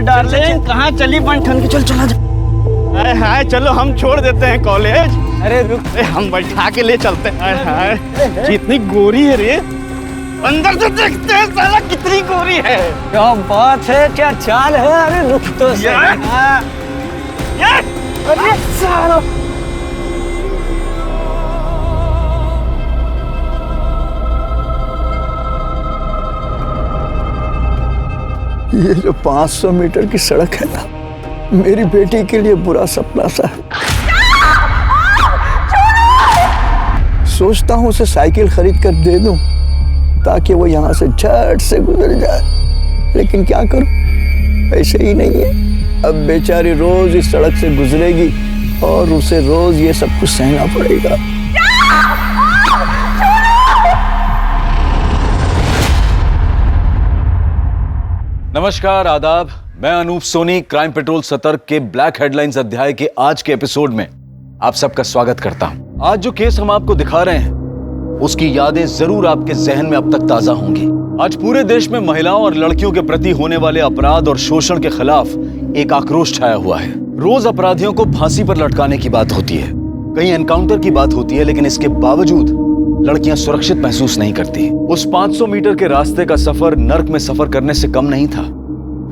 Darling कहाँ चली बंठन की? चल चला जा। हाय चलो हम छोड़ देते हैं कॉलेज। अरे रुक, हम बैठा के ले चलते हैं। हाय कितनी गोरी है रे, अंदर से देखते हैं साला कितनी गोरी है। क्या बात है, क्या चाल है। अरे रुक तो सही। अरे साला ये जो 500 मीटर की सड़क है ना, मेरी बेटी के लिए बुरा सपना सा है। सोचता हूँ उसे साइकिल खरीद कर दे दूं ताकि वो यहाँ से झट से गुजर जाए, लेकिन क्या करूं, पैसे ही नहीं है। अब बेचारी रोज इस सड़क से गुजरेगी और उसे रोज ये सब कुछ सहना पड़ेगा। नमस्कार, आदाब। मैं अनूप सोनी क्राइम पेट्रोल सतर्क के ब्लैक हेडलाइंस अध्याय के आज के एपिसोड में आप सबका स्वागत करता हूं। आज जो केस हम आपको दिखा रहे हैं उसकी यादें जरूर आपके जहन में अब तक ताजा होंगी। आज पूरे देश में महिलाओं और लड़कियों के प्रति होने वाले अपराध और शोषण के खिलाफ एक आक्रोश छाया हुआ है। रोज अपराधियों को फांसी पर लटकाने की बात होती है, कहीं एनकाउंटर की बात होती है, लेकिन इसके बावजूद लड़कियां सुरक्षित महसूस नहीं करती। उस 500 मीटर के रास्ते का सफर नर्क में सफर करने से कम नहीं था।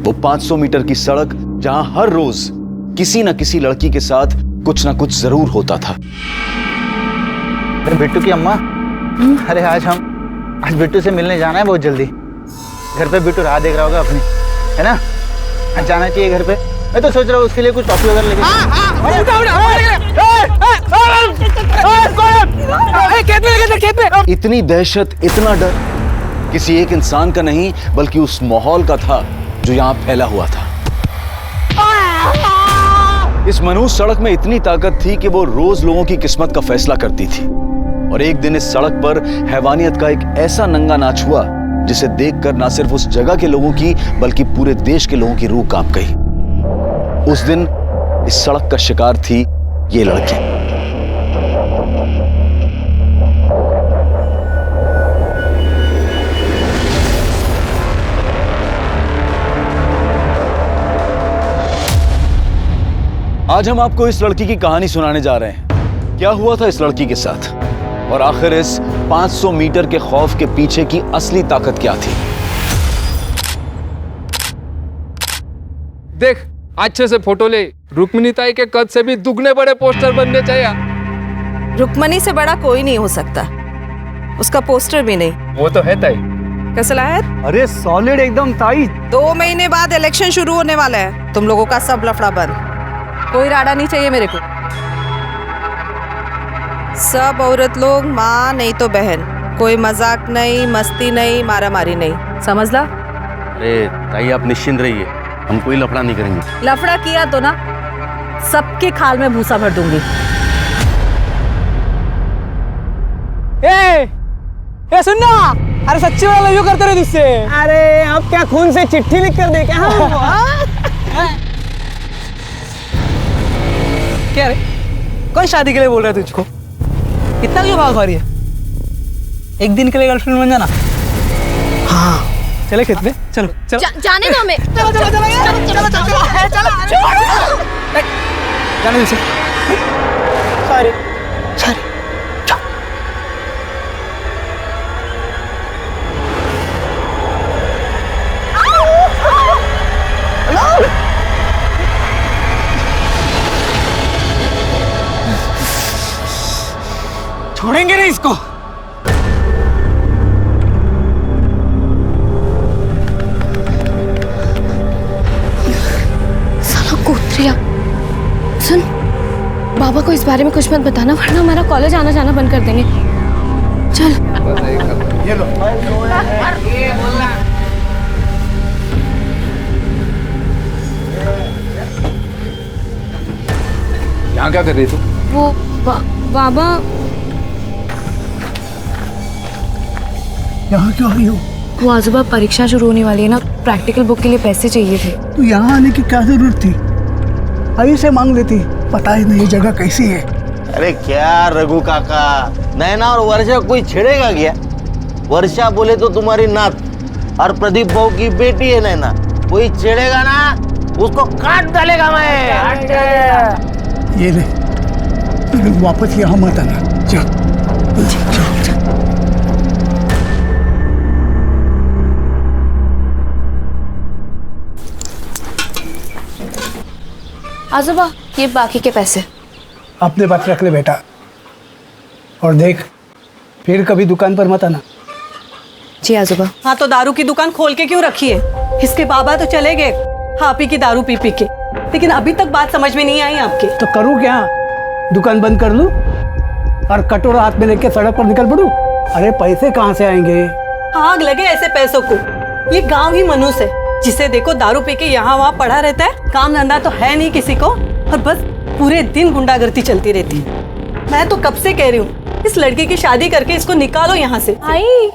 वो 500 मीटर की सड़क जहां हर रोज किसी न किसी लड़की के साथ कुछ ना कुछ जरूर होता था। अरे बिट्टू की अम्मा, अरे आज बिट्टू से मिलने जाना है बहुत जल्दी। घर पे बिट्टू राह देख रहा होगा अपनी, है ना? आज जाना चाहिए घर पे। मैं तो सोच रहा हूँ उसके लिए कुछ टॉफी वगैरह लेके। इतनी दहशत, इतना डर किसी एक इंसान का नहीं बल्कि उस माहौल का था जो यहाँ फैला हुआ था। इस मनुष्य सड़क में इतनी ताकत थी कि वो रोज लोगों की किस्मत का फैसला करती थी। और एक दिन इस सड़क पर हैवानियत का एक ऐसा नंगा नाच हुआ जिसे देखकर ना सिर्फ उस जगह के लोगों की बल्कि पूरे देश के लोगों की रूह कांप गई। उस दिन इस सड़क का शिकार थी ये लड़की। आज हम आपको इस लड़की की कहानी सुनाने जा रहे हैं। क्या हुआ था इस लड़की के साथ और आखिर इस 500 मीटर के खौफ के पीछे की असली ताकत क्या थी। देख, अच्छे से फोटो ले। रुक्मिणी ताई के कद से भी दुगने बड़े पोस्टर बनने चाहिए। रुक्मणी से बड़ा कोई नहीं हो सकता, उसका पोस्टर भी नहीं। वो तो है ताई। कैसा है? अरे सॉलिड एकदम ताई। 2 महीने बाद इलेक्शन शुरू होने वाला है, तुम लोगों का सब लफड़ा बंद। कोई राडा नहीं चाहिए मेरे को। सब औरत लोग माँ नहीं तो बहन, कोई मजाक नहीं, मस्ती नहीं, मारामारी नहीं, समझ ला? अरे ताई आप निश्चिंत रहिए, हम कोई लफड़ा नहीं करेंगे। लफड़ा किया तो ना सबके खाल में भूसा भर दूंगी। ए सुनना, अरे सच्ची वाला लव यू करते रहे तुझसे। अरे अब क्या खून से चिट्ठी लिख कर दे क्या? क्या रे, कौन शादी के लिए बोल रहा है तुझको? इतना क्यों भाग रही है? एक दिन के लिए गर्लफ्रेंड बन जाना। हाँ चले खेत में, चलो चलो। जाने दो हमें। चलो जाने दीजिए। Sorry sorry. छोड़ेंगे नहीं इसको। साला कोत्रिया। सुन, बाबा को इस बारे में कुछ मत बताना वरना हमारा कॉलेज आना जाना बंद कर देंगे। चल। ये लो। यहाँ क्या कर रही तू? वो बाबा। यहाँ क्यों आई हो? वो आजूबा परीक्षा शुरू होने वाली है ना, प्रैक्टिकल बुक के लिए पैसे चाहिए थे। तू यहाँ आने की क्या जरूरत थी? आई से मांग लेती, पता ही नहीं जगह कैसी है। अरे क्या रघु काका, नैना और वर्षा कोई छेड़ेगा क्या? वर्षा बोले तो तुम्हारी नात और प्रदीप बहू की बेटी है नैना, कोई छेड़ेगा ना? उसको काट डालेगा मैं। ये ले, वापस यहाँ मत आना। चल आजोबा, ये बाकी के पैसे। अपने पास रख ले बेटा, और देख फिर कभी दुकान पर मत आना। जी आजोबा। हाँ तो दारू की दुकान खोल के क्यों रखी है? इसके बाबा तो चले गए हाँ पी की दारू पी पी के, लेकिन अभी तक बात समझ में नहीं आई आपके। तो करूँ क्या? दुकान बंद कर लूं और कटोरा हाथ में लेके सड़क पर निकल पड़ूं? अरे पैसे कहाँ से आएंगे? आग लगे ऐसे पैसों को। ये गांव ही मनुष्य है, जिसे देखो दारू पी के यहाँ वहाँ पड़ा रहता है, काम धंधा तो है नहीं किसी को, और बस पूरे दिन गुंडागर्दी चलती रहती है। मैं तो कब से कह रही हूँ इस लड़की की शादी करके इसको निकालो यहाँ से। आई,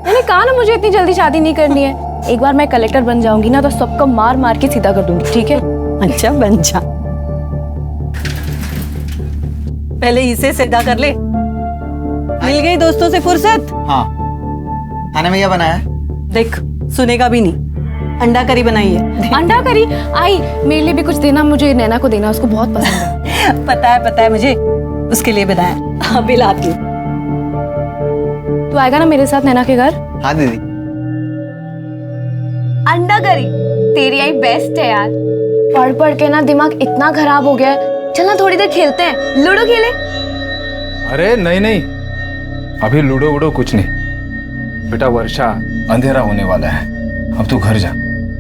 मैंने कहा ना मुझे इतनी जल्दी शादी नहीं करनी है। एक बार मैं कलेक्टर बन जाऊंगी ना तो सबको मार मार के सीधा कर दूंगी, ठीक है? अच्छा बन जा, पहले इसे सीधा कर ले। मिल गई दोस्तों से फुर्सत? हाँ, खाने में क्या बनाया? देख सुनेगा भी नहीं, अंडा करी बनाई है। अंडा करी? आई, मेरे लिए भी कुछ देना, मुझे नैना को देना, उसको बहुत पसंद है। पता है मुझे, उसके लिए बनाया। अभी लाती हूँ। तू आएगा ना मेरे साथ नैना के घर? हाँ दीदी। अंडा करी तेरी आई बेस्ट है यार। पढ़ पढ़ के ना दिमाग इतना खराब हो गया है। चल ना थोड़ी देर खेलते हैं, लूडो खेले। अरे नहीं, अभी लूडो वूडो कुछ नहीं। बेटा वर्षा, अंधेरा होने वाला है, अब तू घर जा।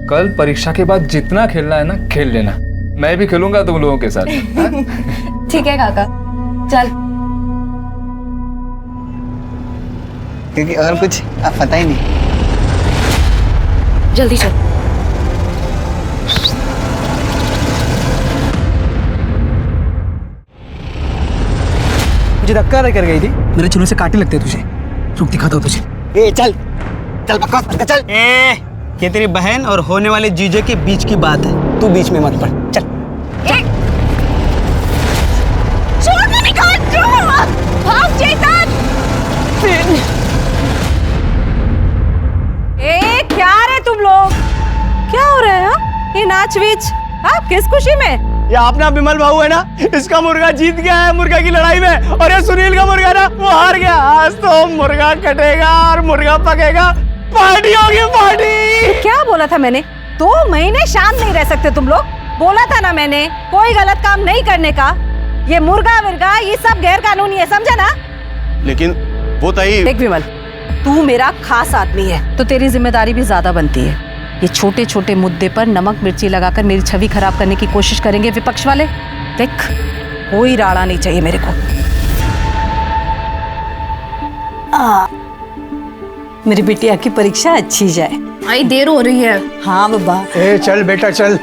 कल परीक्षा के बाद जितना खेलना है ना खेल लेना, मैं भी खेलूंगा तुम लोगों के साथ। ठीक है काका, चल। क्योंकि और कुछ अब पता ही नहीं। जल्दी चल। मुझे धक्का कर गई थी, मेरे चूल्हे से कांटे लगते तुझे। रुक दिखाता हूँ तुझे। ए चल चल बकवास मत कर, चल। ये तेरी बहन और होने वाले जीजे के बीच की बात है, तू बीच में मत पड़। चल भाग चेतन। क्या रे तुम लोग, क्या हो रहा है? ये नाच वीच किस खुशी में? ये अपना विमल भाऊ है ना, इसका मुर्गा जीत गया है मुर्गा की लड़ाई में, और ये सुनील का मुर्गा ना वो हार गया। आज तो मुर्गा कटेगा और मुर्गा पकेगा, पार्टी होगी पार्टी। क्या बोला था मैंने? 2 महीने शांत नहीं रह सकते तुम लोग? बोला था ना मैंने कोई गलत काम नहीं करने का। ये मुर्गा विर्गा ये सब गैर कानूनी है, समझा ना? लेकिन वो तई देख विमल, तू मेरा खास आदमी है तो तेरी जिम्मेदारी भी ज्यादा बनती है। ये छोटे छोटे मुद्दे पर नमक मिर्ची लगाकर मेरी छवि खराब करने की कोशिश करेंगे विपक्ष वाले। देख, कोई राड़ा नहीं चाहिए मेरे को। मेरी बिटिया की परीक्षा अच्छी जाए। आई, देर हो रही है। हाँ बाबा। ए चल बेटा चल,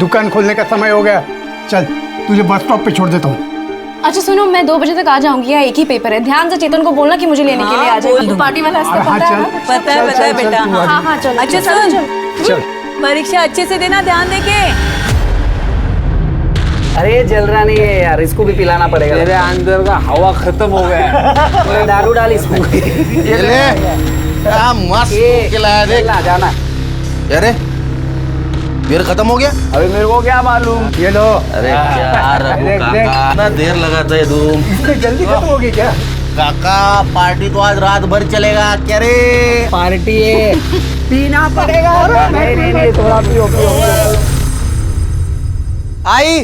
दुकान खोलने का समय हो गया। चल तुझे बस स्टॉप पे छोड़ देता हूँ। अच्छा सुनो, मैं 2 बजे तक आ जाऊंगी, या एक ही पेपर है। ध्यान से चेतन को बोलना कि मुझे लेने के लिए आ जाए। तो पार्टी वाला रास्ता हाँ, पता है? पता है बेटा। हाँ चलो। अच्छा सुन, परीक्षा अच्छे से देना, ध्यान देके। अरे ये जल रहा नहीं है यार, इसको भी पिलाना पड़ेगा। तेरे अंदर का हवा खत्म हो गया है। दारू डाल इसमें। ये ले, क्या मस्त खिलाया देख। जाना। अरे बियर खत्म हो गया? अभी मेरे को क्या मालूम। ये लो। अरे क्या रघु काका, इतना देर लगाता है तुम। जल्दी खत्म होगी क्या? काका पार्टी तो आज रात भर चलेगा क्या रे? पार्टी है, पीना पड़ेगा। नहीं, थोड़ा पियो। आई,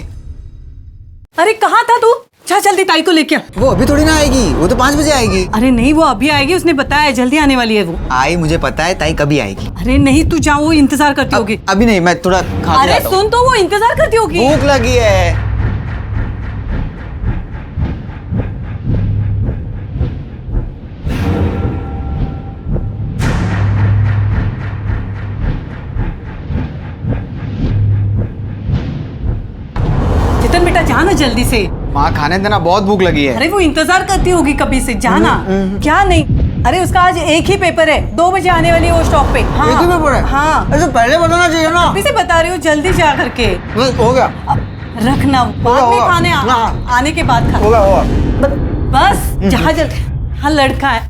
अरे कहाँ था तू? जा जल्दी ताई को लेके आ। वो अभी थोड़ी ना आएगी, वो तो 5 बजे आएगी। अरे नहीं, वो अभी आएगी, उसने बताया जल्दी आने वाली है वो। आई, मुझे पता है ताई कभी आएगी। अरे नहीं, तू जाओ, वो इंतजार करती होगी। अभी नहीं, मैं थोड़ा खा के अरे आता हूँ। सुन तो, वो इंतजार करती होगी। भूख लगी है। चेतन बेटा जाना जल्दी से। माँ खाने देना, बहुत भूख लगी है। अरे वो इंतजार करती होगी कभी से, जाना। क्या नहीं? अरे उसका आज एक ही पेपर है, 2 बजे आने वाली है वो स्टॉप पे। हाँ, एक ही पेपर है? हाँ, ऐसे पहले बताना चाहिए ना। अभी से बता रही हूँ, जल्दी जा करके हो गया। रखना, बाद में खाने आने के बाद खा। होगा। बस जहाँ जल्दी। हाँ लड़का है।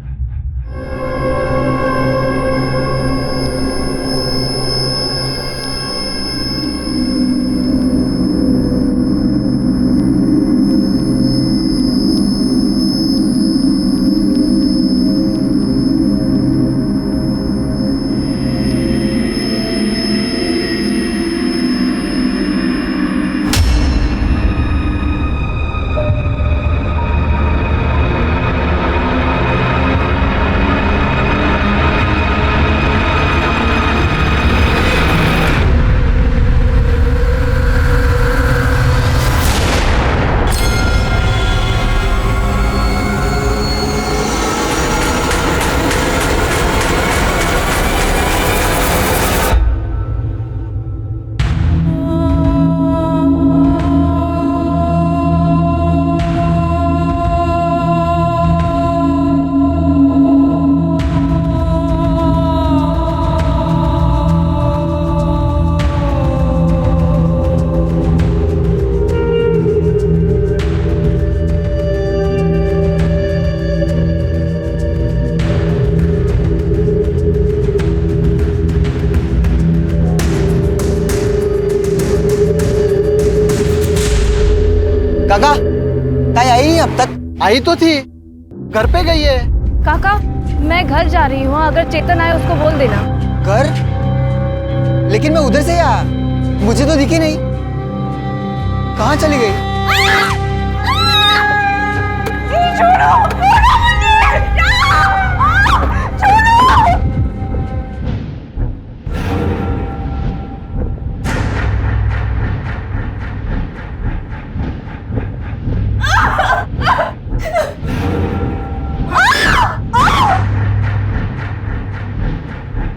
अब तक? आई तो थी, घर पे गई है। काका मैं घर जा रही हूँ, अगर चेतन आए उसको बोल देना। घर? लेकिन मैं उधर से आया, मुझे तो दिखी नहीं। कहाँ चली गई?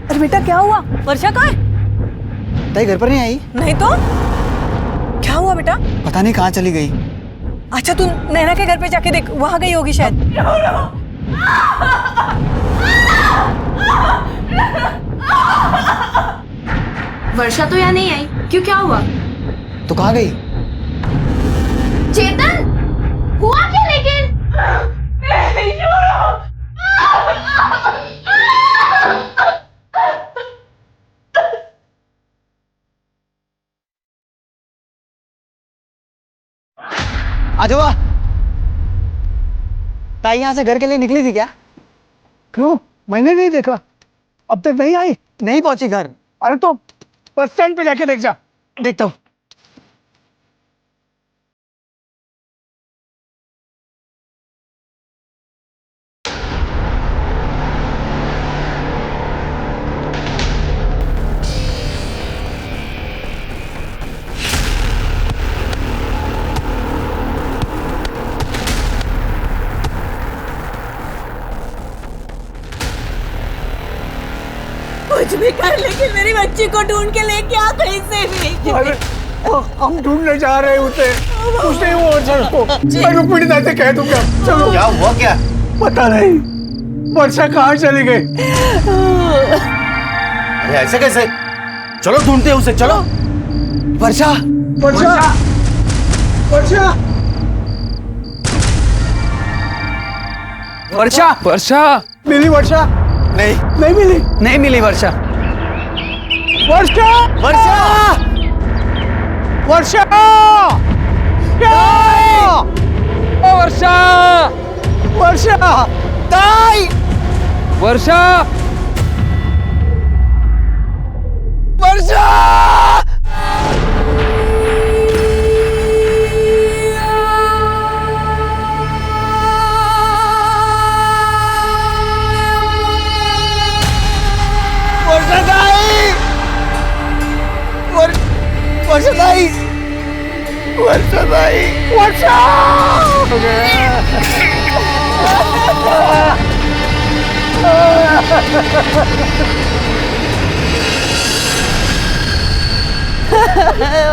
अरे बेटा क्या हुआ? वर्षा कहाँ है? ताई घर पर नहीं आई? नहीं तो क्या हुआ बेटा? पता नहीं कहाँ चली गई। अच्छा तू नैना के घर पे जाके देख, वहां गई होगी शायद। वर्षा तो यहाँ नहीं आई, क्यों क्या हुआ? तो कहाँ गई? चेतन हुआ क्या लेकिन? आजोबा, ताई यहाँ से घर के लिए निकली थी क्या? क्यों, मैंने नहीं देखा, अब तक नहीं आई। नहीं पहुंची घर। अरे तो बस स्टैंड पे जाके देख जा। देखता हूँ। कुछ भी कर लेकिन मेरी बच्ची को ढूंढ के लेके आ कहीं से भी। अरे हम ढूंढने जा रहे हैं उसे, उसने वो वर्षा को। मैं रुक्मिणी दाई से कह दूंगा। चलो। क्या हुआ क्या? पता नहीं वर्षा कहाँ चली गई। अरे ऐसे कैसे? चलो ढूंढते हैं उसे, चलो। वर्षा, वर्षा, वर्षा, वर्षा, वर्षा मिली वर्षा? नहीं, नहीं मिली। नहीं मिली वर्षा। वर्षा, वर्षा, वर्षा, वर्षा वर्षा, ताई, वर्षा वर्षा। वर्षादाई, वर्षादाई, वर्षा।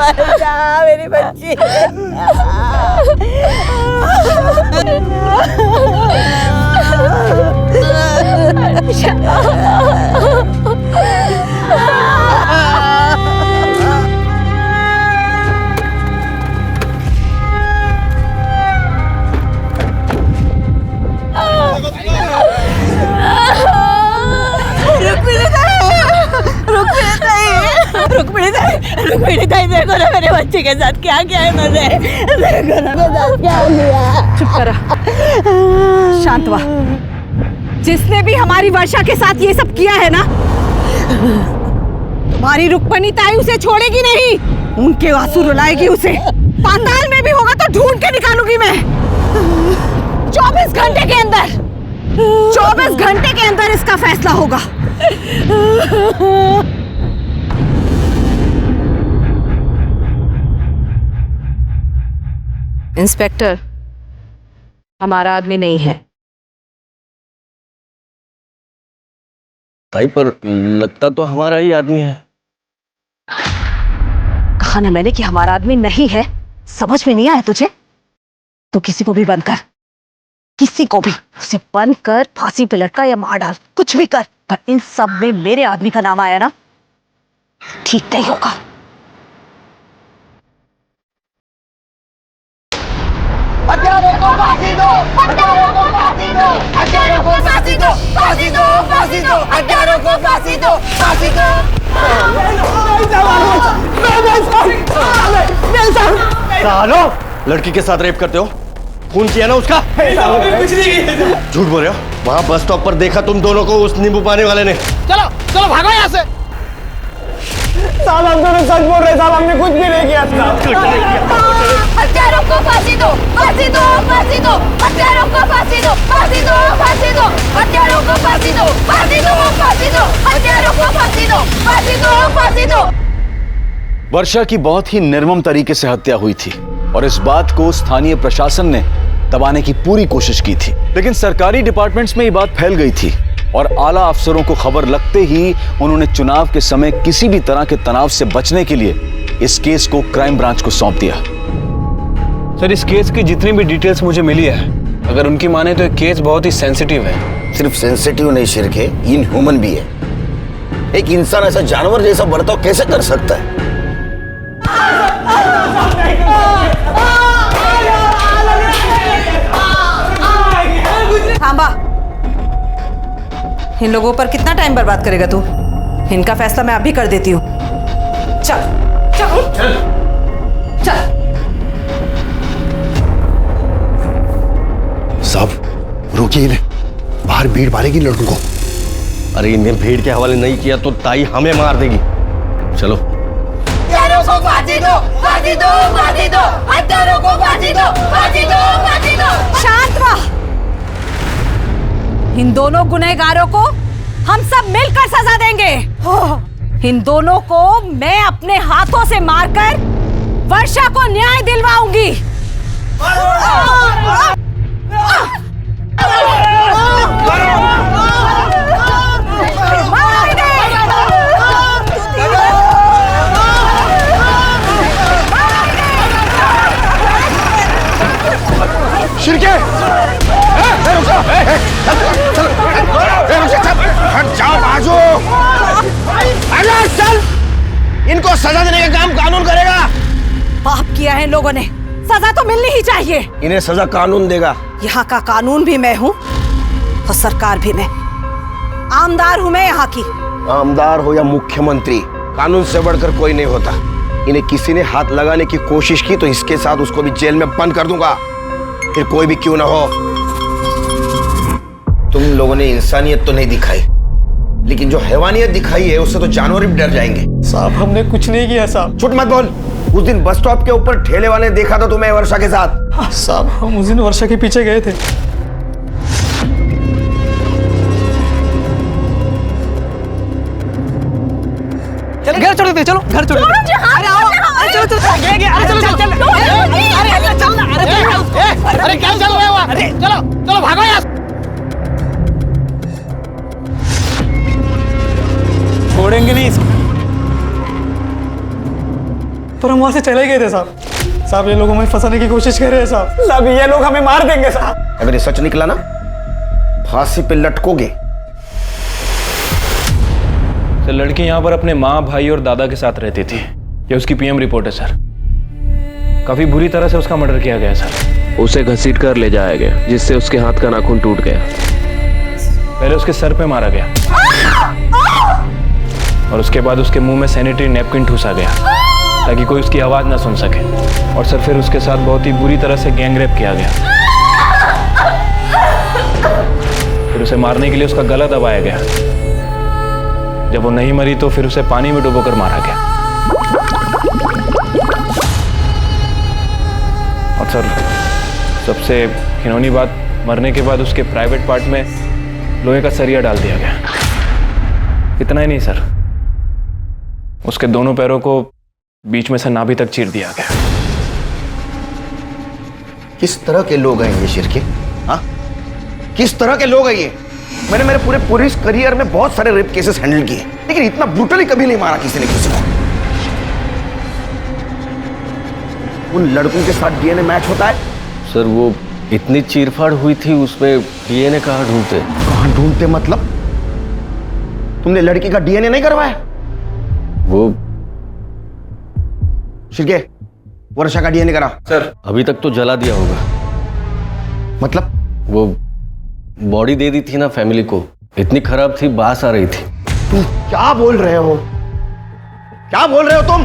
वर्षा मेरी बच्ची। रुक्मिणी ताई देखो ना मेरे बच्चे के साथ क्या किया है मैंने। देखो ना मेरे साथ क्या किया। चुप करा, शांत हुआ। जिसने भी हमारी वर्षा के साथ ये सब किया है ना, तुम्हारी रुक्मिणी ताई उसे छोड़ेगी नहीं। उनके आंसू रुलाएगी उसे। पाताल में भी होगा तो ढूंढ के निकालूंगी मैं। 24 घंटे के अंदर, 24 घंटे के अंदर इसका फैसला होगा। इंस्पेक्टर, हमारा आदमी नहीं है। ताई पर लगता तो हमारा ही आदमी है। कहा ना मैंने कि हमारा आदमी नहीं है। समझ में नहीं आया तुझे? तो किसी को भी बंद कर, किसी को भी उसे बंद कर, फांसी पे लटका या मार डाल, कुछ भी कर, पर इन सब में मेरे आदमी का नाम आया ना, ठीक नहीं होगा। हत्यारों को फांसी दो, हत्यारों को फांसी दो, हत्यारों को फांसी दो, फांसी दो, फांसी दो, हत्यारों को फांसी दो, फांसी दो। सालो, लड़की के साथ रेप करते हो? खून किया ना उसका? कुछ नहीं। झूठ बोल रहे हो? वहां बस स्टॉप पर देखा तुम दोनों को उस नींबू पानी वाले ने। चलो चलो भागो यहाँ से। साहब हम दोनों सच बोल रहे साहब, हमने कुछ भी नहीं किया हत्यारों को फांसी दो, फांसी दो, फांसी दो, हत्यारों को फांसी दो, फांसी दो, फांसी दो, हत्यारों को फांसी दो, फांसी दो, फांसी दो, हत्यारों को फांसी दो, फांसी दो, फांसी दो। वर्षा की बहुत ही निर्मम तरीके से हत्या हुई थी और इस बात को स्थानीय प्रशासन ने दबाने की पूरी कोशिश की थी, लेकिन सरकारी डिपार्टमेंट्स में ये बात फैल गई थी और आला अफसरों को खबर लगते ही उन्होंने चुनाव के समय किसी भी तरह के तनाव से बचने के लिए इस केस को क्राइम ब्रांच को सौंप दिया। सर, इस केस की जितनी भी डिटेल्स मुझे मिली है, अगर उनकी माने तो ये केस बहुत ही सेंसिटिव है। सिर्फ सेंसिटिव नहीं शिरके, इनह्यूमन भी है। एक इंसान ऐसा जानवर जैसा बर्ताव कैसे कर सकता है? थांबा। इन लोगों पर कितना टाइम बर्बाद करेगा तू? इनका फैसला मैं अभी कर देती हूँ। चल चल चल चल। साहब रोकिए इन्हें, बाहर भीड़ मारेगी लड़कों को। अरे इन्हें भीड़ के हवाले नहीं किया तो ताई हमें मार देगी। चलो। हत्यारों को फांसी दो, फांसी दो, फांसी दो, हत्यारों को फांसी दो, फांसी दो, फांसी दो। शांत रह। इन दोनों गुनहगारों को हम सब मिलकर सजा देंगे। इन दोनों को मैं अपने हाथों से मारकर वर्षा को न्याय दिलवाऊंगी। शिरके चल, इनको सजा देने का काम कानून करेगा। पाप किया है इन लोगों ने, सजा तो मिलनी ही चाहिए। इन्हें सजा कानून देगा। यहाँ का कानून भी मैं हूँ और सरकार भी मैं। आमदार हूँ मैं यहाँ की। आमदार हो या मुख्यमंत्री, कानून से बढ़कर कोई नहीं होता। इन्हें किसी ने हाथ लगाने की कोशिश की तो इसके साथ उसको भी जेल में बंद कर दूंगा, फिर कोई भी क्यों ना हो। तुम लोगों ने इंसानियत तो नहीं दिखाई, लेकिन जो हैवानियत दिखाई है उससे तो जानवर भी डर जाएंगे। साहब हमने कुछ नहीं किया साहब। झूठ मत बोल। उस दिन बस स्टॉप के ऊपर ठेले वाले ने देखा था तुम्हें वर्षा के साथ। साहब हम उस दिन वर्षा के पीछे गए थे। घर छोड़ देते, चलो घर छोड़ देते। अरे आओ, अरे चलो चलो, अरे चलो चल चल, अरे चल ना, अरे क्या चल रहा है? अरे चलो चलो भागो यार। छोड़ेंगे नहीं इसको। पर हम वहां से चले गए थे साहब। साहब ये लोग हमें फंसाने की कोशिश कर रहे हैं साहब। साहब ये लोग हमें मार देंगे साहब। अगर ये सच निकला ना, फांसी पे लटकोगे। सर, लड़की यहाँ पर अपने माँ, भाई और दादा के साथ रहती थी। ये उसकी पीएम रिपोर्ट है सर। काफी बुरी तरह से उसका मर्डर किया गया सर। उसे घसीट कर ले जाया गया, जिससे उसके हाथ का नाखून टूट गया। पहले उसके सर पे मारा गया और उसके बाद उसके मुंह में सैनिटरी नैपकिन ठूसा गया ताकि कोई उसकी आवाज ना सुन सके। और सर फिर उसके साथ बहुत ही बुरी तरह से गैंग रेप किया गया। फिर उसे मारने के लिए उसका गला दबाया गया। जब वो नहीं मरी तो फिर उसे पानी में डुबोकर मारा गया। और सर सबसे घिनौनी बात, मरने के बाद उसके प्राइवेट पार्ट में लोहे का सरिया डाल दिया गया। इतना ही नहीं सर, उसके दोनों पैरों को बीच में से नाभि तक चीर दिया गया। किस तरह के लोग हैं ये शिरके? हाँ, किस तरह के लोग हैं ये? मैंने मेरे पूरे पुलिस करियर में बहुत सारे रेप केसेस हैंडल किए, लेकिन इतना ब्रूटली कभी नहीं मारा किसी ने किसी को। उन लड़कों के साथ डीएनए मैच होता है? सर वो इतनी चीरफाड़ हुई थी, उसमें डीएनए कहाँ ढूंढते? कहाँ ढूंढते मतलब? तुमने लड़की का डीएनए नहीं करवाया? वो शिरके, वर्षा का डीएनए करा। सर अभी तक तो जला दिया होगा। मतलब? वो बॉडी दे दी थी ना फैमिली को, इतनी खराब थी, बास आ रही थी। तुम क्या बोल रहे हो? क्या बोल रहे हो तुम?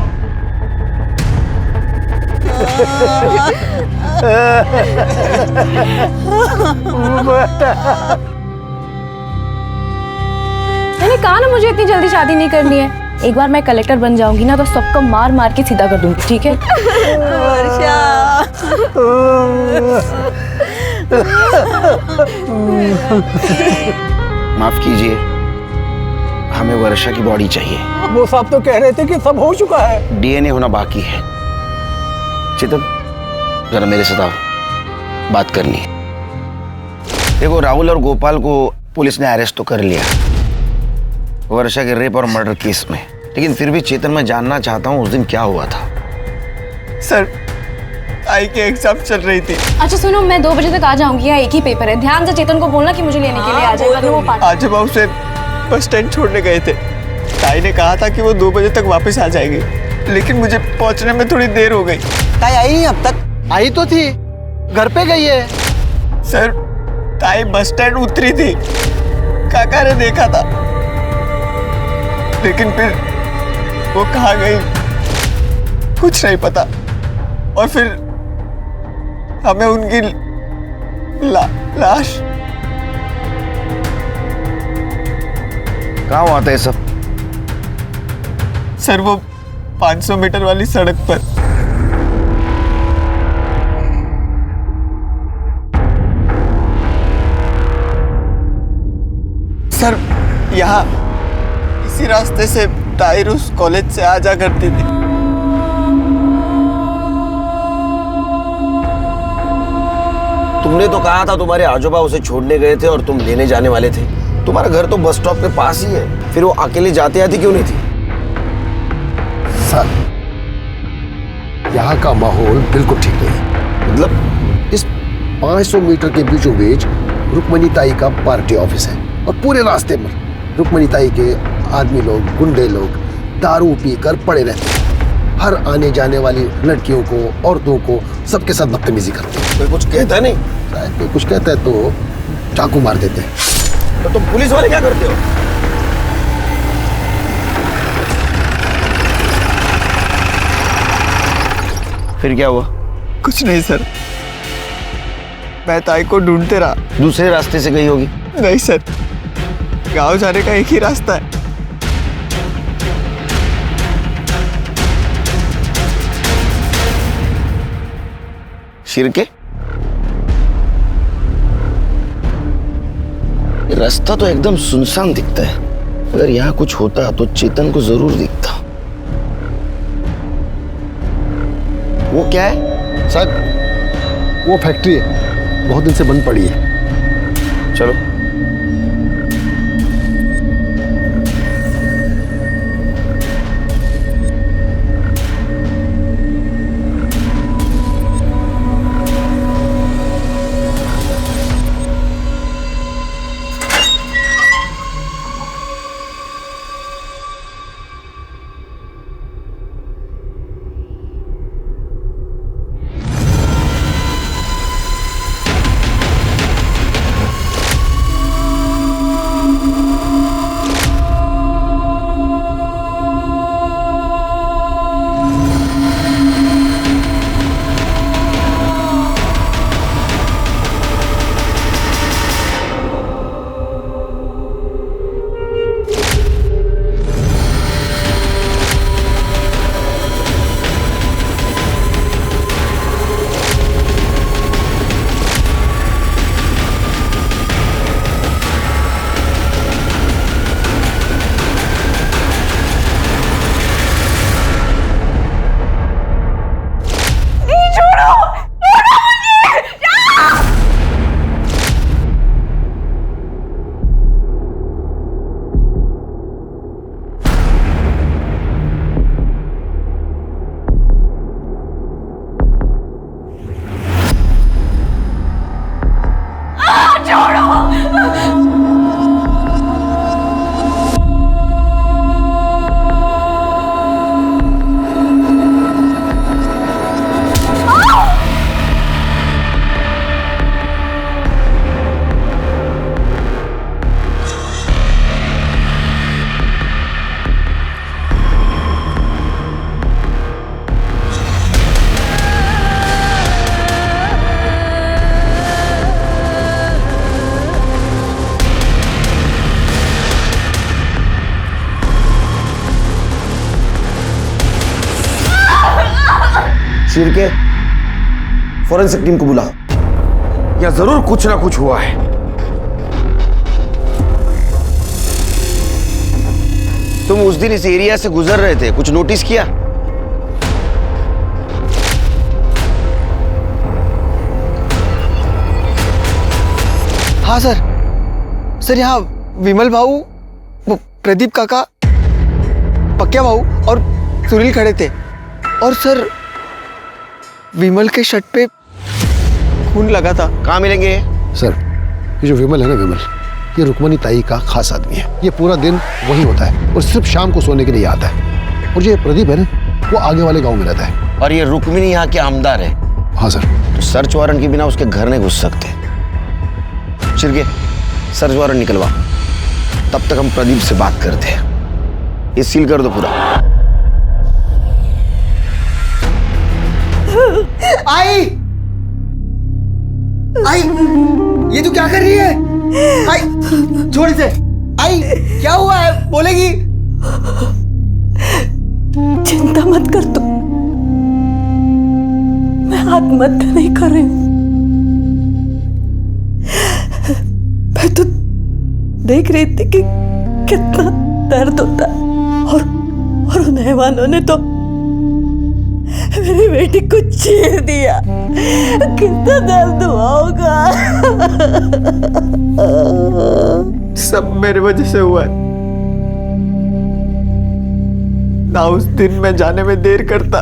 मैंने कहा ना मुझे इतनी जल्दी शादी नहीं करनी है। एक बार मैं कलेक्टर बन जाऊंगी ना तो सबको मार मार के सीधा कर दूंगी, ठीक है? वर्षा। माफ कीजिए, हमें वर्षा की बॉडी चाहिए। वो साहब तो कह रहे थे कि सब हो चुका है। डीएनए होना बाकी है। चेतन, जरा मेरे साथ आओ, बात करनी है। देखो, राहुल और गोपाल को पुलिस ने अरेस्ट तो कर लिया वर्षा के रेप और मर्डर केस में, लेकिन फिर भी चेतन, मैं जानना चाहता हूँ उस दिन क्या हुआ था। सर, आई के एग्जाम चल रही थी। अच्छा सुनो, मैं 2 बजे तक आ जाऊंगी, यहाँ एक ही पेपर है। ध्यान से चेतन को बोलना कि मुझे लेने के लिए आ जाए, वरना वो आज हम उसे बस स्टैंड छोड़ने गए थे। ताई ने कहा था कि वो 2 बजे तक वापस आ जाएंगे, लेकिन मुझे पहुंचने में थोड़ी देर हो गई। ताई आई नहीं अब तक? आई तो थी, घर पे गई है। सर, ताई बस स्टैंड उतरी थी, काका ने देखा था, लेकिन फिर वो कहाँ गई कुछ नहीं पता। और फिर हमें उनकी लाश। कहाँ हुआ था ये सब? सर, वो 500 मीटर वाली सड़क पर। सर, यहाँ इसी रास्ते से ताहिर उस कॉलेज से आ जा करती थी। तुमने तो कहा था तुम्हारे आजोबा उसे छोड़ने गए थे और तुम लेने जाने वाले थे। तुम्हारा घर तो बस स्टॉप के पास ही है, फिर वो अकेले जाते आती क्यों नहीं थी? सर, यहाँ का माहौल बिल्कुल ठीक नहीं है। मतलब इस 500 मीटर के बीचों बीच रुक्मणी ताई का पार्टी ऑफिस है और पूरे रास्ते में रुक्मणी ताई के आदमी लोग, गुंडे लोग दारू पीकर पड़े रहते हैं। हर आने जाने वाली लड़कियों को, औरतों को, सबके साथ बदतमीजी करते हैं। कोई कुछ कहता नहीं? शायद कोई कुछ कहता है तो चाकू मार देते हैं। तो तुम पुलिस वाले क्या करते हो? फिर क्या हुआ? कुछ नहीं सर, मैं ताई को ढूंढते रहा। दूसरे रास्ते से गई होगी। नहीं सर, गांव जाने का एक ही रास्ता है। शिरके, ये रास्ता तो एकदम सुनसान दिखता है। अगर यहाँ कुछ होता तो चेतन को जरूर दिखता। वो क्या है? सर, वो फैक्ट्री है, बहुत दिन से बंद पड़ी है। चलो। शिरके, फॉरेंसिक टीम को बुला। या जरूर कुछ ना कुछ हुआ है। तुम उस दिन इस एरिया से गुजर रहे थे, कुछ नोटिस किया? हाँ सर यहाँ विमल भाऊ, वो प्रदीप काका, पक्या भाऊ और सुनील खड़े थे। और सर विमल के शर्ट पे खून लगा था। कहाँ मिलेंगे? सर ये जो विमल है ना, विमल, ये रुक्मणी ताई का खास आदमी है। ये पूरा दिन वही होता है और सिर्फ शाम को सोने के लिए आता है। और ये प्रदीप है ना, वो आगे वाले गांव में रहता है। और ये रुक्मिणी यहाँ के आमदार है। हाँ सर। तो सर्च वारंट के बिना उसके घर नहीं घुस सकते। शिरके, सर्च वारंट निकलवा, तब तक हम प्रदीप से बात करते हैं। ये सील कर दो पूरा। आई आई, ये तू क्या कर रही है? आई छोड़ इसे। आई क्या हुआ है, बोलेगी? चिंता मत कर तू, मैं आत्महत्या नहीं कर रही हूं। मैं तो देख रही थी कि कितना दर्द होता है और उन हैवानों ने तो मेरी बेटी को चीर दिया। कितना दर्द हुआ होगा। सब मेरे वजह से हुआ है। ना उस दिन मैं जाने में देर करता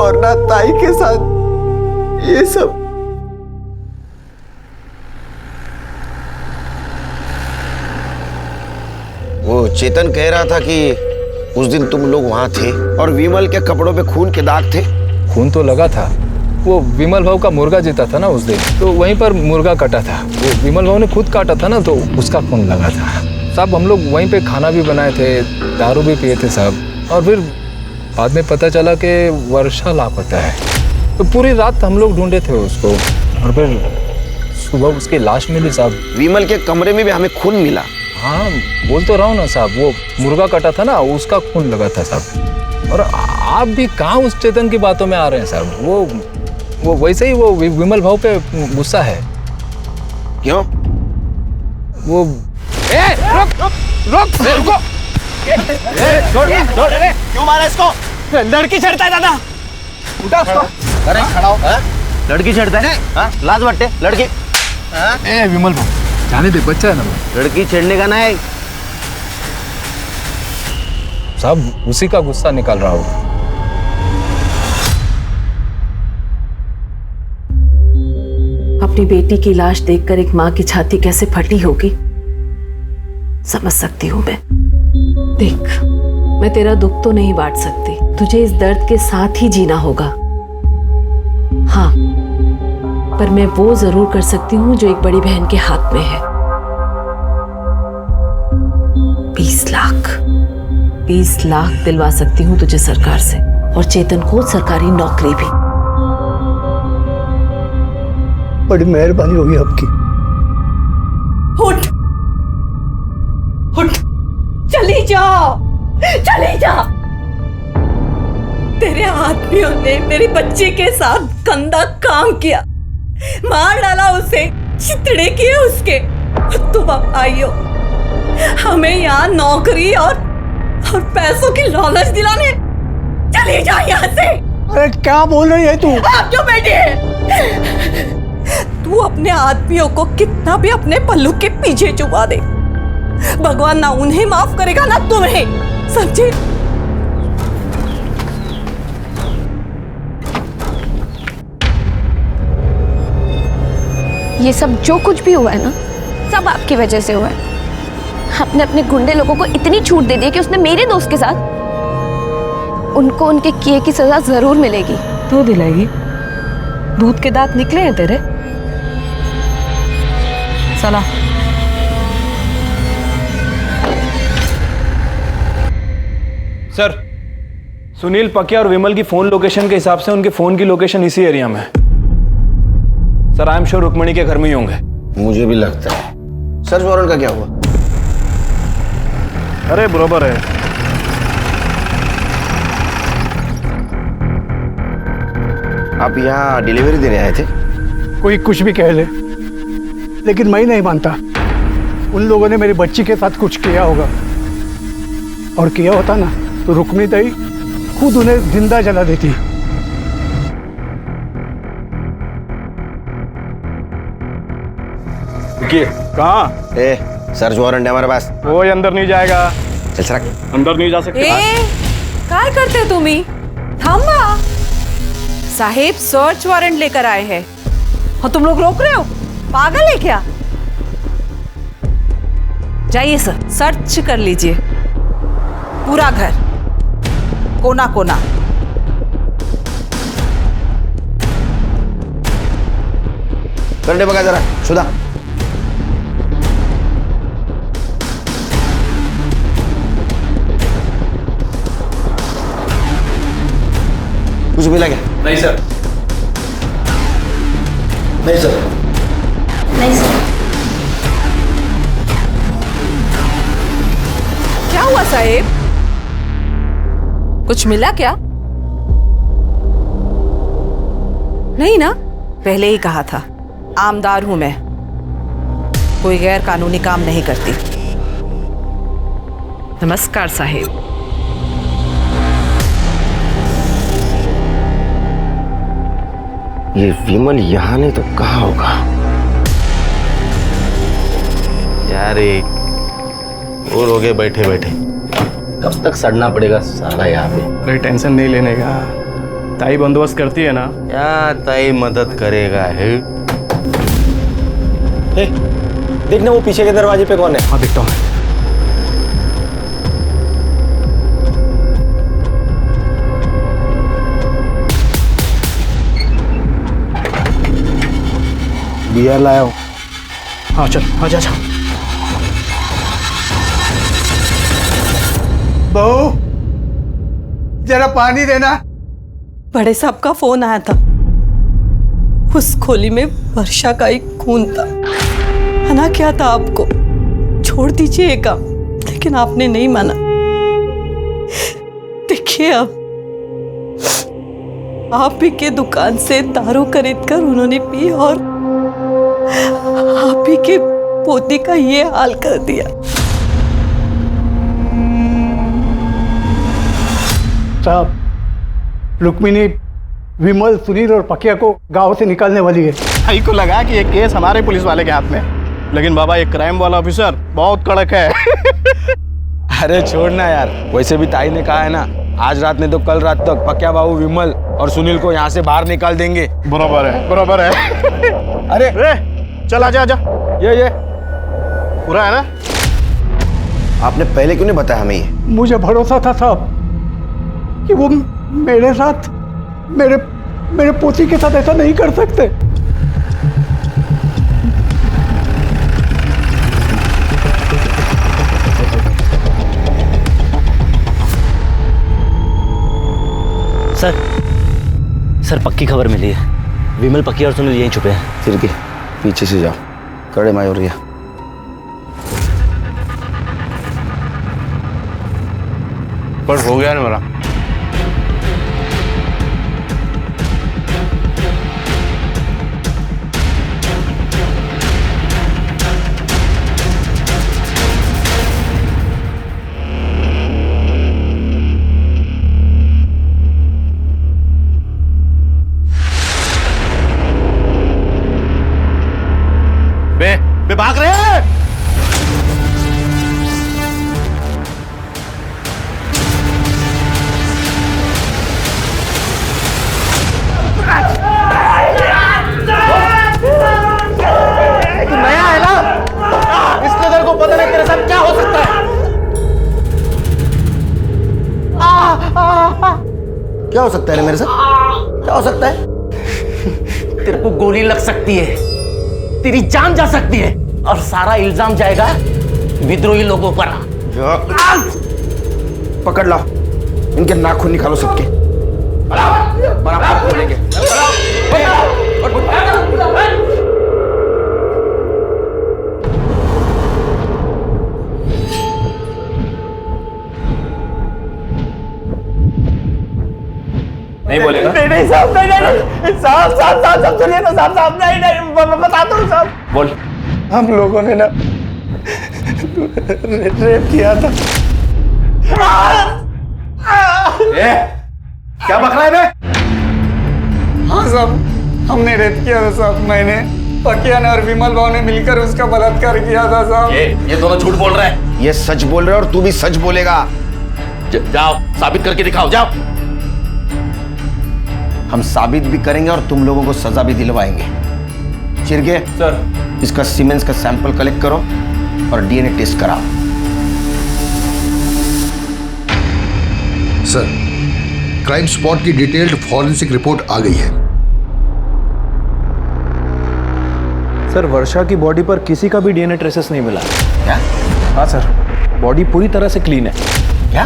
और ना ताई के साथ ये सब। वो चेतन कह रहा था कि उस दिन तुम लोग वहां थे और विमल के कपड़ों पे खून के दाग थे। खून तो लगा था, वो विमल भाव का मुर्गा जीता था ना उस दिन, तो वहीं पर मुर्गा कटा था। वो विमल भाव ने खुद काटा था ना, तो उसका खून लगा था साहब। हम लोग वहीं पे खाना भी बनाए थे, दारू भी पिए थे साहब। और फिर बाद में पता चला कि वर्षा लापता है, तो पूरी रात हम लोग ढूंढे थे उसको और फिर सुबह उसकी लाश मिली साहब। विमल के कमरे में भी हमें खून मिला। हाँ बोल तो रहा हूँ ना साहब, वो मुर्गा कटा था ना, उसका खून लगा था साहब। और आप भी कहाँ उस चेतन की बातों में आ रहे हैं साहब। वो वैसे ही वो विमल भाव पे गुस्सा है। क्यों? वो रुक क्यों मारा इसको? लड़की छेड़ता है दादा। उठा उसको। अरे खड़ा हो। लड़की छेड़ता है? लाज बट्टे लड़की। ए विमल भाव, जाने दे, बच्चा है ना वो। लड़की छेड़ने का ना है साहब, उसी का गुस्सा निकाल रहा हूँ। अपनी बेटी की लाश देखकर एक माँ की छाती कैसे फटी होगी समझ सकती हूँ मैं। देख, मैं तेरा दुख तो नहीं बांट सकती, तुझे इस दर्द के साथ ही जीना होगा। हाँ, पर मैं वो जरूर कर सकती हूँ जो एक बड़ी बहन के हाथ में है। 20 लाख दिलवा सकती हूँ तुझे सरकार से, और चेतन को सरकारी नौकरी भी। बड़ी मेहरबानी होगी आपकी। उठ उठ, चली जाओ, चली जा। तेरे आदमियों ने मेरी बच्ची के साथ गंदा काम किया, मार डाला उसे, चितड़े किए उसके। तुम अब आई हो हमें यहाँ नौकरी और पैसों की लालच दिलाने। चली जा यहाँ से। अरे क्या बोल रही है तू? आप क्यों बैठे? तू अपने आदमियों को कितना भी अपने पल्लू के पीछे छुपा दे, भगवान ना उन्हें माफ करेगा ना तुम्हें, समझे? ये सब जो कुछ भी हुआ है ना, सब आपकी वजह से हुआ है। आपने अपने गुंडे लोगों को इतनी छूट दे दी कि उसने मेरे दोस्त के साथ, उनको उनके किए की सजा जरूर मिलेगी। तू दिलाएगी? दूध के दांत निकले हैं तेरे। चला। सर, सुनील, पकिया और विमल की फोन लोकेशन के हिसाब से उनके फोन की लोकेशन इसी एरिया में है। Sir, I am sure Rukmini के घर में ही होंगे। मुझे भी लगता है। सर्च वारंट का क्या हुआ? अरे बरोबर है। आप यहाँ डिलीवरी देने आए थे? कोई कुछ भी कह ले, लेकिन मैं नहीं मानता। उन लोगों ने मेरी बच्ची के साथ कुछ किया होगा, और किया होता ना तो रुक्मिणी ताई खुद उन्हें जिंदा जला देती। रुकिए, कहाँ? सर्च वारंट है हमारे पास। वो अंदर नहीं जाएगा। चल सरक। अंदर नहीं जा सकते। काय करते तुम्ही? थांबा साहेब, सर्च वारंट लेकर आए हैं और तुम लोग रोक रहे हो? पागल है क्या? जाइए सर, सर्च कर लीजिए पूरा घर, कोना कोना। करने बगा जरा सुधा। कुछ मिला क्या? नहीं सर। नहीं सर। नहीं सर। क्या हुआ साहेब? कुछ मिला क्या? नहीं ना, पहले ही कहा था, आमदार हूं मैं, कोई गैर कानूनी काम नहीं करती। नमस्कार साहेब। ये विमल यहाँ नहीं तो कहाँ होगा? यार और हो गए बैठे बैठे, कब तक सड़ना पड़ेगा सारा यहाँ पे। अरे टेंशन नहीं लेने का, ताई बंदोबस्त करती है ना। क्या ताई मदद करेगा है? देखना वो पीछे के दरवाजे पे कौन है। हाँ देखता हूँ। बियर लाया हूँ। हाँ चल, आजा जा। बहू, जरा पानी देना। बड़े साहब का फोन आया था, उस खोली में वर्षा का एक खून था। मना क्या था आपको, छोड़ दीजिए ये काम, लेकिन आपने नहीं माना। देखिए अब आप ही के दुकान से दारू खरीदकर उन्होंने पी और आप ही के पोती का ये हाल कर दिया। साहब, रुक्मिणी विमल, सुनील और पकिया को गांव से निकालने वाली है। भाई को लगा कि ये केस हमारे पुलिस वाले के हाथ में, लेकिन बाबा ये क्राइम वाला ऑफिसर बहुत कड़क है। अरे छोड़ना यार, वैसे भी ताई ने कहा है ना, आज रात नहीं तो कल रात तक पकिया बाबू विमल और सुनील को यहाँ से बाहर निकाल देंगे। बराबर है, बराबर है। अरे चल आजा आजा। ये पूरा है ना? आपने पहले क्यों नहीं बताया हमें ये? मुझे भरोसा था साहब कि वो मेरे साथ, मेरे पोती के साथ ऐसा नहीं कर सकते। सर पक्की खबर मिली है, विमल, पक्की और सुनील यहीं छुपे हैं। फिर के पीछे से जाओ, कड़े मायूरिया। पर हो गया ना मेरा। बे भाग रहे हैं। तू नया है ना, इसलिए तेरे को पता नहीं तेरे साथ क्या हो सकता है। क्या हो सकता है रे मेरे साथ? क्या हो सकता है? तेरे को गोली लग सकती है, तेरी जान जा सकती है, और सारा इल्जाम जाएगा विद्रोही लोगों पर। पकड़ लो, इनके नाखून निकालो सबके। बराबर बोलेंगे। नहीं बोलेगा? नहीं साहब, नहीं साहब सुनिए ना साहब, नहीं बताता हूँ साहब। बोल। हम लोगों ने ना रेप किया था। क्या बक रहा है बे? हाँ साहब, हमने रेप किया था साहब। मैंने, पकिया ने और विमल भाव ने मिलकर उसका बलात्कार किया था साहब। ये दोनों झूठ बोल रहे हैं। ये सच बोल रहे हैं और तू भी सच बोलेगा। जाओ साबित करके दिखाओ, जाओ। हम साबित भी करेंगे और तुम लोगों को सजा भी दिलवाएंगे। चिरगे सर, इसका सीमेंस का सैंपल कलेक्ट करो और डीएनए टेस्ट कराओ। सर, क्राइम स्पॉट की डिटेल्ड फॉरेंसिक रिपोर्ट आ गई है। सर वर्षा की बॉडी पर किसी का भी डीएनए ट्रेसेस नहीं मिला। क्या? हाँ सर, बॉडी पूरी तरह से क्लीन है। क्या?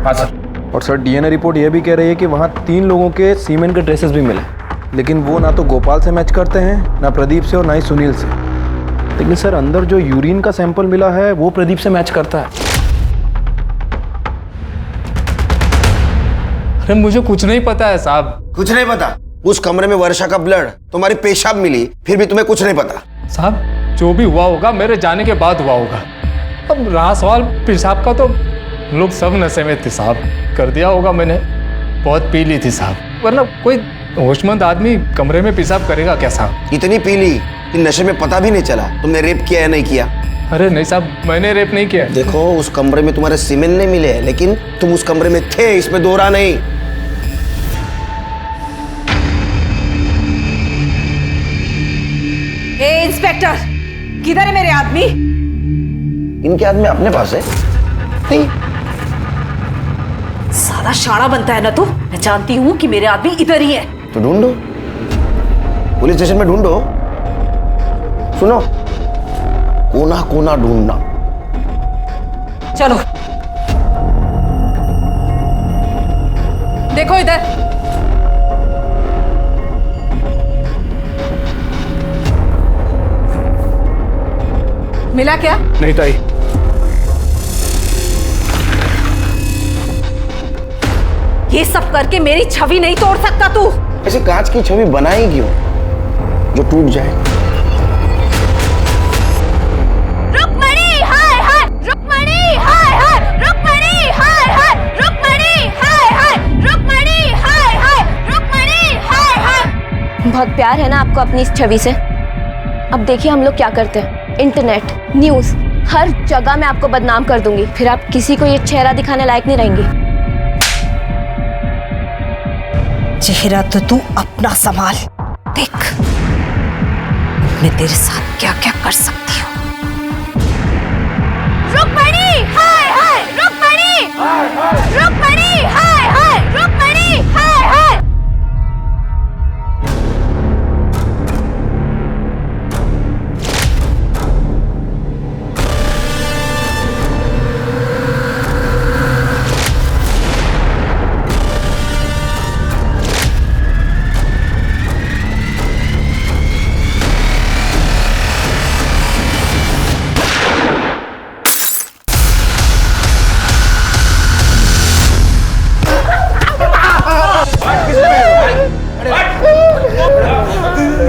हाँ सर। और सर डीएनए रिपोर्ट यह भी कह रही है कि वहाँ 3 लोगों के सीमेन के ट्रेसेस भी मिले, लेकिन वो ना तो गोपाल से मैच करते हैं, ना प्रदीप से और ना ही सुनील से। लेकिन सर अंदर जो यूरिन का सैंपल मिला है वो प्रदीप से मैच करता है। अरे मुझे कुछ नहीं पता है साहब। कुछ नहीं पता? उस कमरे में वर्षा का ब्लड, तुम्हारी पेशाब मिली, फिर भी तुम्हें कुछ नहीं पता? साहब जो भी हुआ होगा मेरे जाने के बाद हुआ होगा। अब रहा सवाल पेशाब का, तो लोग सब नशे में थे साहब, कर दिया होगा मैंने, बहुत पी ली थी साहब, वरना कोई होशमंद आदमी कमरे में पेशाब करेगा क्या साहब? इतनी पी ली कि नशे में पता भी नहीं चला तुमने रेप किया या नहीं किया? अरे नहीं साहब, मैंने रेप नहीं किया। देखो उस कमरे में तुम्हारे सीमेन नहीं मिले, लेकिन तुम उस कमरे में थे, इसमें दोहरा नहीं। ए इंस्पेक्टर, किधर है मेरे आदमी? इनके आदमी अपने पास है। नहीं। साला शाना बनता है ना तू। मैं जानती हूँ कि मेरे आदमी इधर ही है। तो ढूंढो, पुलिस स्टेशन में ढूंढो। सुनो, कोना कोना ढूंढना। चलो देखो इधर। मिला क्या? नहीं ताई। ये सब करके मेरी छवि नहीं तोड़ सकता तू। ऐसे कांच की छवि बनाई क्यों जो टूट जाए? रुक्मणी हाय हाय, रुक्मणी हाय हाय, रुक्मणी हाय हाय, रुक्मणी हाय हाय, रुक्मणी हाय हाय, रुक्मणी हाय हाय। बहुत प्यार है ना आपको अपनी इस छवि से। अब देखिए हम लोग क्या करते हैं, इंटरनेट, न्यूज़, हर जगह मैं आपको बदनाम कर दूंगी, फिर आप किसी को ये चेहरा दिखाने लायक नहीं रहेंगी। चेहरा तो तू अपना संभाल, देख मैं तेरे साथ क्या क्या कर सकती हूँ। रुक्मणी हाय हाय, रुक्मणी रुक्मणी हाय हाय, रुक्मणी हाय हाय।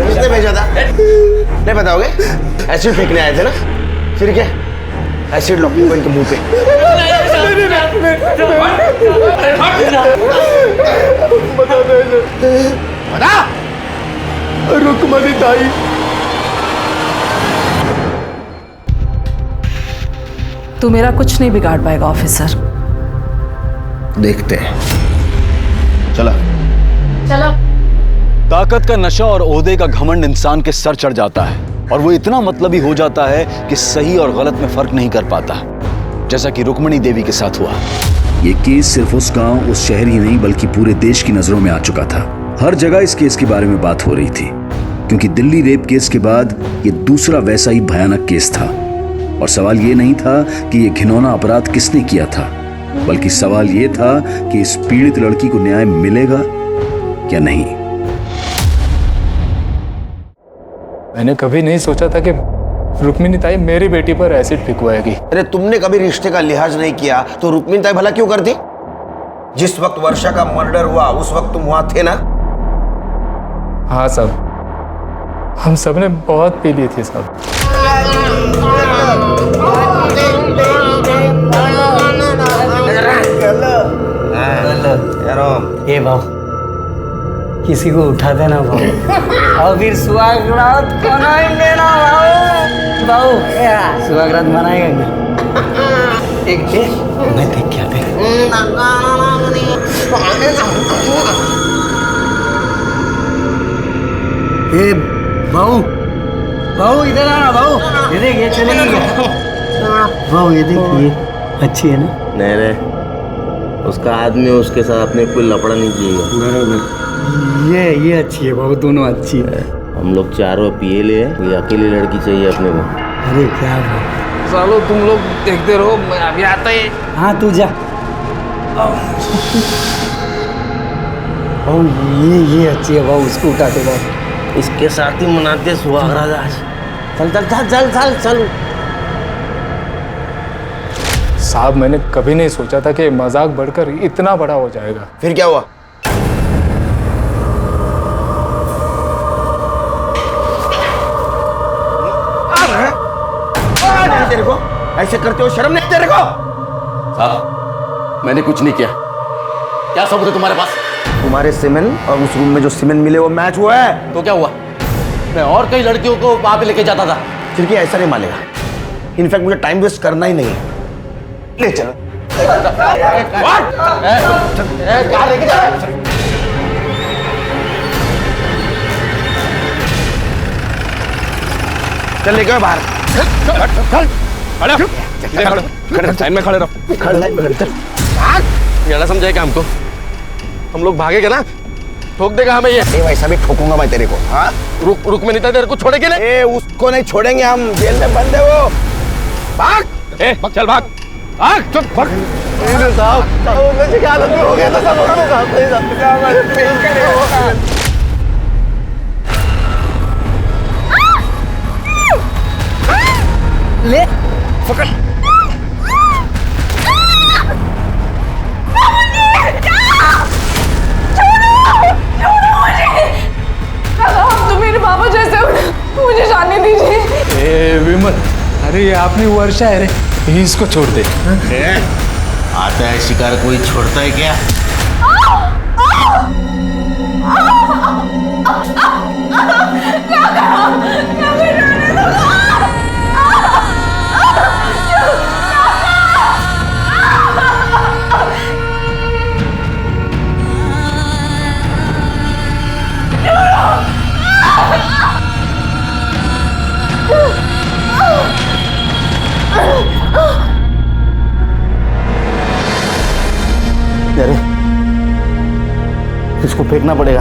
किसने भेजा था? नहीं बताओगे? एसिड फेंकने आए थे ना? फिर क्या? एसिड लो इनके मुंह पे। बता। रुक्मणी ताई। तू मेरा कुछ नहीं बिगाड़ पाएगा ऑफिसर। देखते हैं। चलो चलो। ताकत का नशा और ओहदे का घमंड इंसान के सर चढ़ जाता है और वो इतना मतलबी हो जाता है कि सही और गलत में फर्क नहीं कर पाता, जैसा कि रुक्मणी देवी के साथ हुआ। ये केस सिर्फ उस गांव, उस शहर ही नहीं बल्कि पूरे देश की नजरों में आ चुका था। हर जगह इस केस के बारे में बात हो रही थी, क्योंकि दिल्ली रेप केस के बाद ये दूसरा वैसा ही भयानक केस था। और सवाल ये नहीं था कि ये घिनौना अपराध किसने किया था, बल्कि सवाल ये था कि इस पीड़ित लड़की को न्याय मिलेगा या नहीं। मैंने कभी नहीं सोचा था कि रुक्मिणी ताई मेरी बेटी पर एसिड फेंकवाएगी। अरे तुमने कभी रिश्ते का लिहाज नहीं किया तो रुक्मिणी ताई भला क्यों करती? जिस वक्त वर्षा का मर्डर हुआ उस वक्त तुम वहां थे ना? हाँ साहब, हम सब ने बहुत पी ली थी साहब। ए भाव, किसी को उठा देना भाव, और फिर सुहागरात मनाएंगे ना भाव। भाव सुहागरात मनाएंगे। एक मैं देख क्या दे। ए भाऊ, भाऊ इधर आना भाऊ, ये देख ये चलेगी क्या? भाऊ ये देख, ये अच्छी है ना? नहीं रे, उसका आदमी उसके साथ अपने कोई लफड़ा नहीं किएगा। बराबर, ये अच्छी है भाऊ, दोनों अच्छी है। हम लोग चारों पिए ले, कोई अकेली लड़की चाहिए अपने को। अरे क्या भाऊ, सालो तुम लोग देखते रहो, मैं अभी आता ही। हाँ तू जा। भाऊ ये अच्छी है भाऊ, उसको उठा के भाऊ। इसके साथ ही मनाते सुहागरात आज। चल चल चल चल चल चल। साहब मैंने कभी नहीं सोचा था कि मजाक बढ़कर इतना बड़ा हो जाएगा। फिर क्या हुआ? तेरे को ऐसे करते हो शर्म नहीं तेरे को? साहब मैंने कुछ नहीं किया। क्या सबूत है तुम्हारे पास? तुम्हारे सीमेंट और उस रूम में जो सीमेंट मिले वो मैच हुआ है। तो क्या हुआ? मैं और कई लड़कियों को वहां पे लेके जाता था। फिर क्या ऐसा नहीं मानेगा? इनफैक्ट मुझे टाइम वेस्ट करना ही नहीं है। ले चलो। कहाँ लेके जा रहा है? चल लेके बाहर। लाइन में खड़े रहो। ज्यादा समझाएगा हमको? हम लोग भागेगा ना, ठोक देगा हमें ये। वैसा भी ठोकूंगा मैं तेरे को। हाँ रुक में नहीं था, तेरे को छोड़ेंगे ना? उसको नहीं छोड़ेंगे हम, जेल में बंद है वो। भाग चल भाग भाग, चुप भाग। साहब नशे की हालत में हो गया था सब। ले पकड़। तो मेरे पापा जैसे हो, मुझे जाने दीजिए। ए विमल, अरे ये अपनी वर्षा है रे, इसको छोड़ दे। आता है शिकार कोई छोड़ता है क्या? अरे इसको फेंकना पड़ेगा।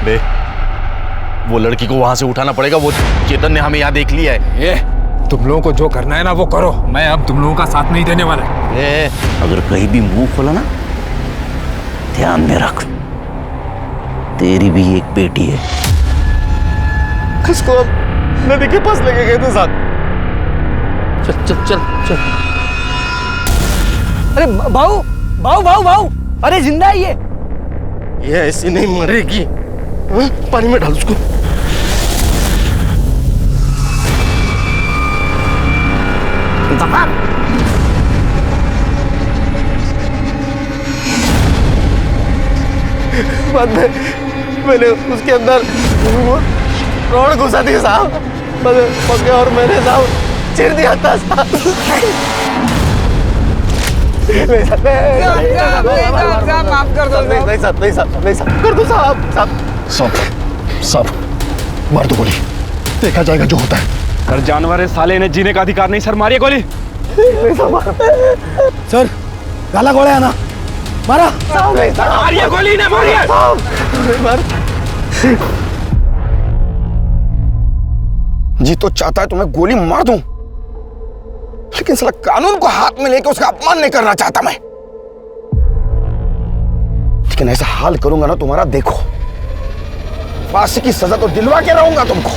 बे, वो लड़की को वहां से उठाना पड़ेगा। वो चेतन ने हमें यहाँ देख लिया है। ये तुम लोगों को जो करना है ना वो करो, मैं अब तुम लोगों का साथ नहीं देने वाला। अगर कहीं भी मुंह खोला ना, ध्यान में रख, तेरी भी एक बेटी है। इसको नदी के पास लेके गए थे साथ। चल चल चल चल। अरे भाऊ भाऊ भाऊ भाऊ, अरे जिंदा है ये ऐसी नहीं मरेगी। पानी में डाल उसको। बाद में मैंने उसके अंदर रॉड घुसा दी साहब, पके और मैंने साहब चिर दिया था साहब। माफ कर दो। नहीं साहब कर दो साहब मार दो गोली, देखा जाएगा जो होता है। सर जानवर है साले, इन्हें जीने का अधिकार नहीं। सर मारिए गोली। सर गाला गोला है ना, मारा। मारिए गोली ने, मारिए। जी तो चाहता है तो मैं गोली मार दूं, लेकिन साला कानून को हाथ में लेकर उसका अपमान नहीं करना चाहता मैं। लेकिन ऐसा हाल करूंगा ना तुम्हारा, देखो। फांसी की सजा तो दिलवा के रहूंगा तुमको।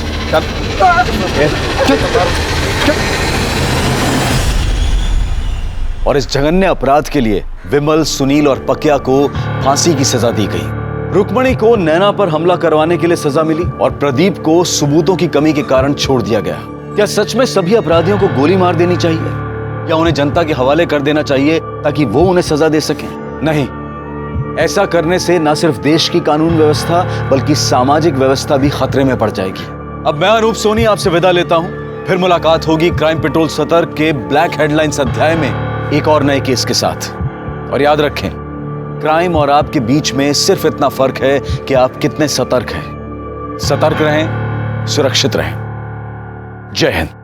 और इस जघन्य अपराध के लिए विमल, सुनील और पकिया को फांसी की सजा दी गई। रुक्मणी को नैना पर हमला करवाने के लिए सजा मिली और प्रदीप को सबूतों की कमी के कारण छोड़ दिया गया। क्या सच में सभी अपराधियों को गोली मार देनी चाहिए या उन्हें जनता के हवाले कर देना चाहिए ताकि वो उन्हें सजा दे सके? नहीं, ऐसा करने से न सिर्फ देश की कानून व्यवस्था बल्कि सामाजिक व्यवस्था भी खतरे में पड़ जाएगी। अब मैं अनूप सोनी आपसे विदा लेता हूं। फिर मुलाकात होगी क्राइम पेट्रोल सतर्क के ब्लैक हेडलाइंस अध्याय में एक और नए केस के साथ। और याद रखें, क्राइम और आपके बीच में सिर्फ इतना फर्क है कि आप कितने सतर्क हैं। सतर्क रहें, सुरक्षित रहें। जय हिंद।